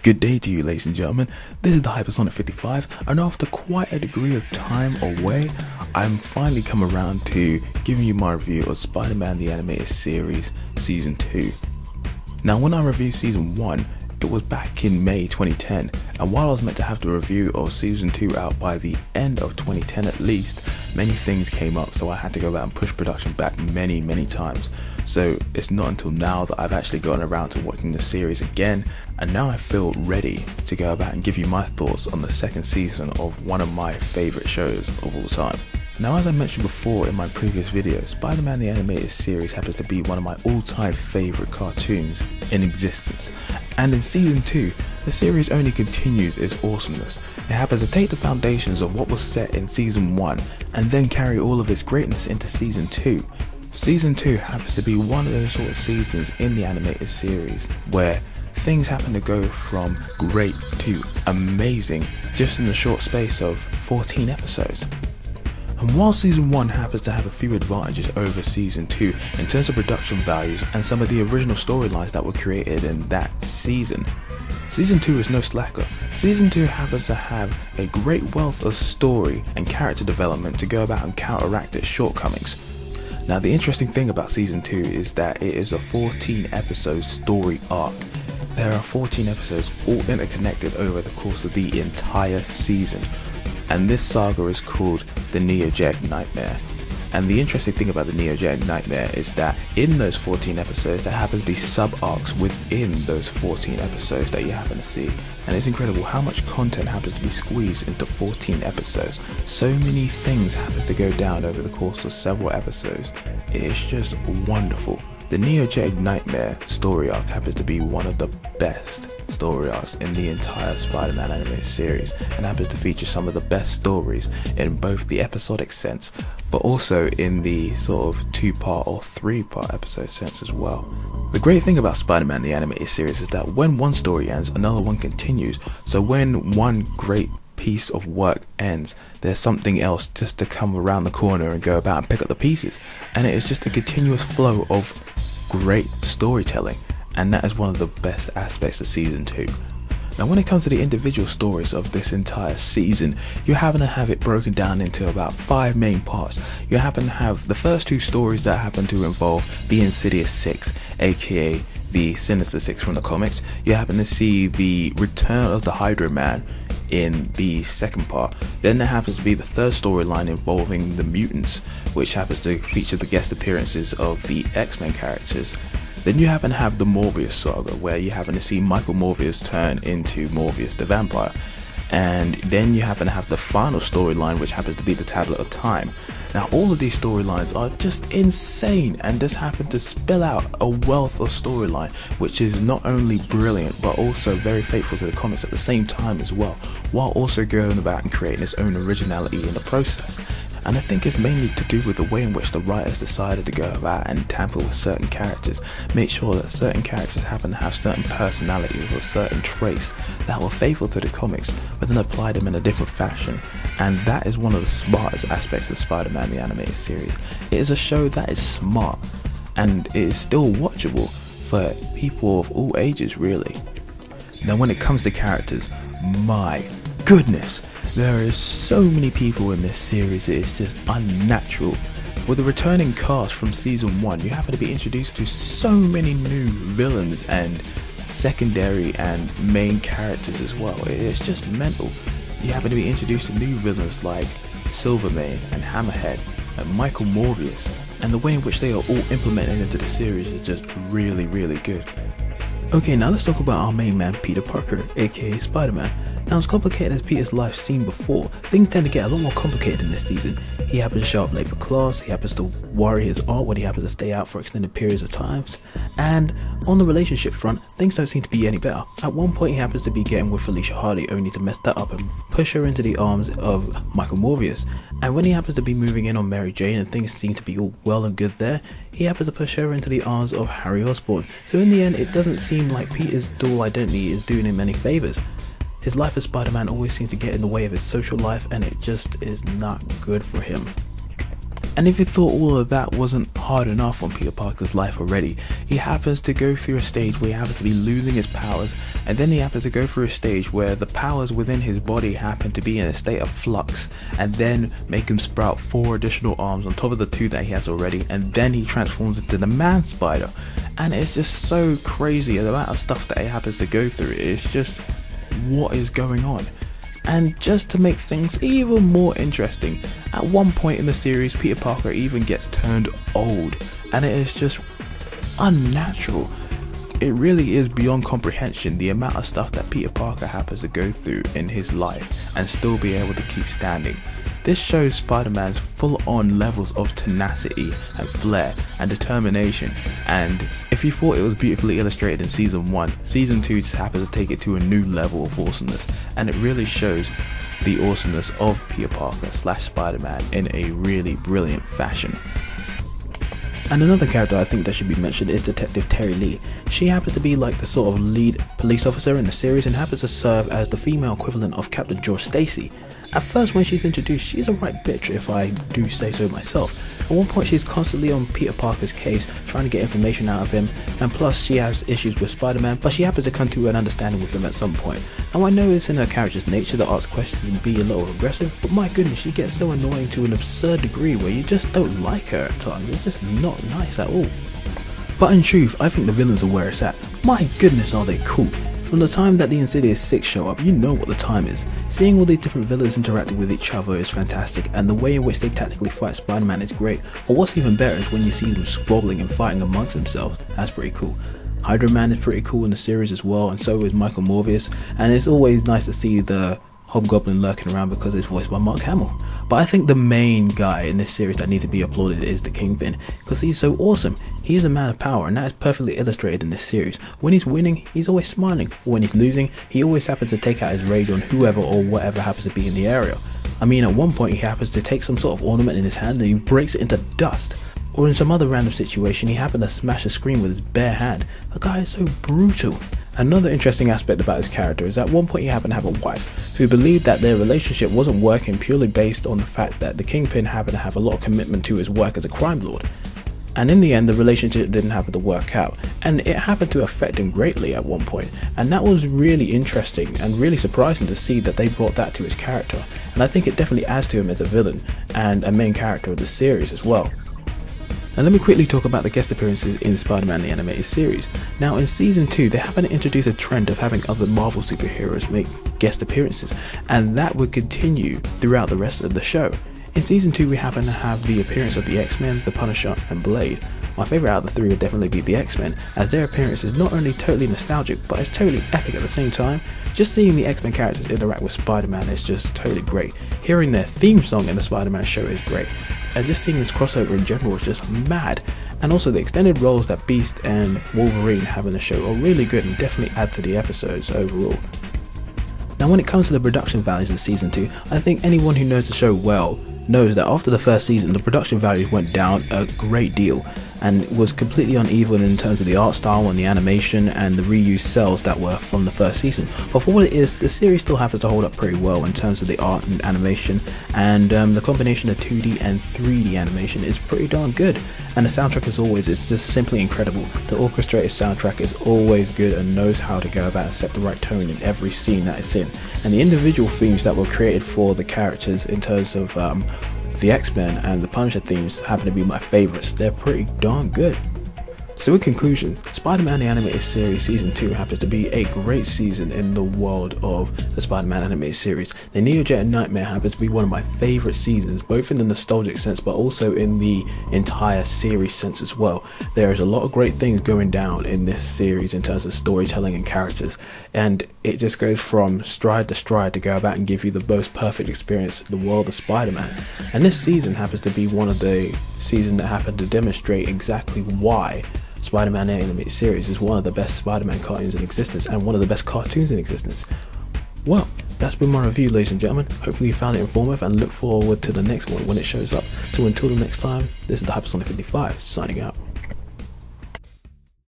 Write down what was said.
Good day to you, ladies and gentlemen. This is the Hypersonic 55, and after quite a degree of time away, I'm finally come around to giving you my review of Spider-Man the Animated Series Season 2. Now, when I reviewed Season 1, it was back in May 2010, and while I was meant to have the review of Season 2 out by the end of 2010 at least, many things came up, so I had to go back and push production back many times. So it's not until now that I've actually gotten around to watching the series again, and now I feel ready to go about and give you my thoughts on the second season of one of my favourite shows of all time. Now, as I mentioned before in my previous video, Spider-Man the Animated Series happens to be one of my all-time favourite cartoons in existence. And in Season 2, the series only continues its awesomeness. It happens to take the foundations of what was set in Season 1 and then carry all of its greatness into Season 2. Season 2 happens to be one of those sort of seasons in the animated series where things happen to go from great to amazing just in the short space of 14 episodes. And while Season 1 happens to have a few advantages over Season 2 in terms of production values and some of the original storylines that were created in that season, Season 2 is no slacker. Season 2 happens to have a great wealth of story and character development to go about and counteract its shortcomings. Now, the interesting thing about Season 2 is that it is a 14 episode story arc. There are 14 episodes all interconnected over the course of the entire season, and this saga is called the Neogenetic Nightmare. And the interesting thing about the Neogenetic Nightmare is that in those 14 episodes there happens to be sub-arcs within those 14 episodes that you happen to see. And it's incredible how much content happens to be squeezed into 14 episodes. So many things happens to go down over the course of several episodes. It's just wonderful. The Neogenetic Nightmare story arc happens to be one of the best story arcs in the entire Spider-Man animated series, and happens to feature some of the best stories in both the episodic sense, but also in the sort of 2-part or 3-part episode sense as well. The great thing about Spider-Man the animated series is that when one story ends, another one continues. So when one great piece of work ends, there's something else just to come around the corner and go about and pick up the pieces, and it is just a continuous flow of great storytelling, and that is one of the best aspects of Season 2. Now, when it comes to the individual stories of this entire season, you happen to have it broken down into about 5 main parts. You happen to have the first 2 stories that happen to involve the Insidious 6, aka the Sinister 6 from the comics. You happen to see the return of the Hyro-Man in the second part. Then there happens to be the third storyline involving the mutants, which happens to feature the guest appearances of the X-Men characters. Then you happen to have the Morbius saga, where you happen to see Michael Morbius turn into Morbius the Vampire. And then you happen to have the final storyline, which happens to be the Tablet of Time. Now, all of these storylines are just insane and just happen to spill out a wealth of storyline, which is not only brilliant but also very faithful to the comics at the same time as well, while also going about and creating its own originality in the process. And I think it's mainly to do with the way in which the writers decided to go about and tamper with certain characters, make sure that certain characters happen to have certain personalities or certain traits that were faithful to the comics, but then apply them in a different fashion. And that is one of the smartest aspects of Spider-Man the Animated Series. It is a show that is smart, and it is still watchable for people of all ages, really. Now, when it comes to characters, my goodness, there are so many people in this series, it is just unnatural. With the returning cast from Season 1, you happen to be introduced to so many new villains and secondary and main characters as well. It's just mental. You happen to be introduced to new villains like Silvermane and Hammerhead and Michael Morbius, and the way in which they are all implemented into the series is just really good. Okay, now let's talk about our main man, Peter Parker, aka Spider-Man. Now, as complicated as Peter's life seemed before, things tend to get a lot more complicated in this season. He happens to show up late for class, he happens to worry his aunt when he happens to stay out for extended periods of times, and on the relationship front, things don't seem to be any better. At one point he happens to be getting with Felicia Hardy, only to mess that up and push her into the arms of Michael Morbius. And when he happens to be moving in on Mary Jane and things seem to be all well and good there, he happens to push her into the arms of Harry Osborn. So in the end, it doesn't seem like Peter's dual identity is doing him any favours. His life as Spider-Man always seems to get in the way of his social life, and it just is not good for him. And if you thought all of that wasn't hard enough on Peter Parker's life already, he happens to go through a stage where he happens to be losing his powers, and then he happens to go through a stage where the powers within his body happen to be in a state of flux, and then make him sprout 4 additional arms on top of the 2 that he has already, and then he transforms into the Man Spider. And it's just so crazy, the amount of stuff that he happens to go through. It's just, what is going on? And just to make things even more interesting, at one point in the series, Peter Parker even gets turned old, and it is just unnatural. It really is beyond comprehension, the amount of stuff that Peter Parker happens to go through in his life and still be able to keep standing. This shows Spider-Man's full-on levels of tenacity and flair and determination, and if you thought it was beautifully illustrated in Season 1, Season 2 just happens to take it to a new level of awesomeness, and it really shows the awesomeness of Peter Parker / Spider-Man in a really brilliant fashion. And another character I think that should be mentioned is Detective Terry Lea. She happens to be like the sort of lead police officer in the series and happens to serve as the female equivalent of Captain George Stacy. At first, when she's introduced, she's a right bitch, if I do say so myself. At one point, she's constantly on Peter Parker's case, trying to get information out of him, and plus she has issues with Spider-Man, but she happens to come to an understanding with him at some point. Now I know it's in her character's nature to ask questions and be a little aggressive, but my goodness, she gets so annoying to an absurd degree where you just don't like her at times. It's just not nice at all. But in truth, I think the villains are where it's at. My goodness, are they cool. From the time that the Insidious 6 show up, you know what the time is. Seeing all these different villains interacting with each other is fantastic, and the way in which they tactically fight Spider-Man is great. But what's even better is when you see them squabbling and fighting amongst themselves. That's pretty cool. Hyro-Man is pretty cool in the series as well, and so is Michael Morbius, and it's always nice to see the Hobgoblin lurking around because it's voiced by Mark Hamill. But I think the main guy in this series that needs to be applauded is the Kingpin, because he's so awesome. He is a man of power, and that is perfectly illustrated in this series. When he's winning, he's always smiling. When he's losing, he always happens to take out his rage on whoever or whatever happens to be in the area. I mean, at one point he happens to take some sort of ornament in his hand and he breaks it into dust. Or in some other random situation, he happened to smash a screen with his bare hand. The guy is so brutal. Another interesting aspect about his character is at one point he happened to have a wife who believed that their relationship wasn't working purely based on the fact that the Kingpin happened to have a lot of commitment to his work as a crime lord. And in the end, the relationship didn't happen to work out, and it happened to affect him greatly at one point. And that was really interesting and really surprising to see that they brought that to his character. And I think it definitely adds to him as a villain and a main character of the series as well. Now let me quickly talk about the guest appearances in Spider-Man the Animated Series. Now in Season 2 they happen to introduce a trend of having other Marvel superheroes make guest appearances, and that would continue throughout the rest of the show. In Season 2 we happen to have the appearance of the X-Men, the Punisher and Blade. My favourite out of the 3 would definitely be the X-Men, as their appearance is not only totally nostalgic but it's totally epic at the same time. Just seeing the X-Men characters interact with Spider-Man is just totally great. Hearing their theme song in the Spider-Man show is great. And just seeing this crossover in general is just mad. And also the extended roles that Beast and Wolverine have in the show are really good and definitely add to the episodes overall. Now when it comes to the production values of Season 2, I think anyone who knows the show well knows that after the first season the production values went down a great deal and was completely uneven in terms of the art style and the animation and the reused cells that were from the first season. But for what it is, the series still happens to hold up pretty well in terms of the art and animation, and the combination of 2D and 3D animation is pretty darn good. And the soundtrack as always is just simply incredible. The orchestrated soundtrack is always good and knows how to go about and set the right tone in every scene that it's in. And the individual themes that were created for the characters in terms of the X-Men and the Punisher themes happen to be my favourites. They're pretty darn good. So in conclusion, Spider-Man the Animated Series Season 2 happens to be a great season in the world of the Spider-Man Animated Series. The Neojet Nightmare happens to be one of my favourite seasons, both in the nostalgic sense but also in the entire series sense as well. There is a lot of great things going down in this series in terms of storytelling and characters, and it just goes from stride to stride to go about and give you the most perfect experience in the world of Spider-Man. And this season happens to be one of the seasons that happen to demonstrate exactly why Spider-Man the Animated Series is one of the best Spider-Man cartoons in existence and one of the best cartoons in existence. Well, that's been my review, ladies and gentlemen. Hopefully you found it informative and look forward to the next one when it shows up. So until the next time, this is the Hypersonic 55 signing out.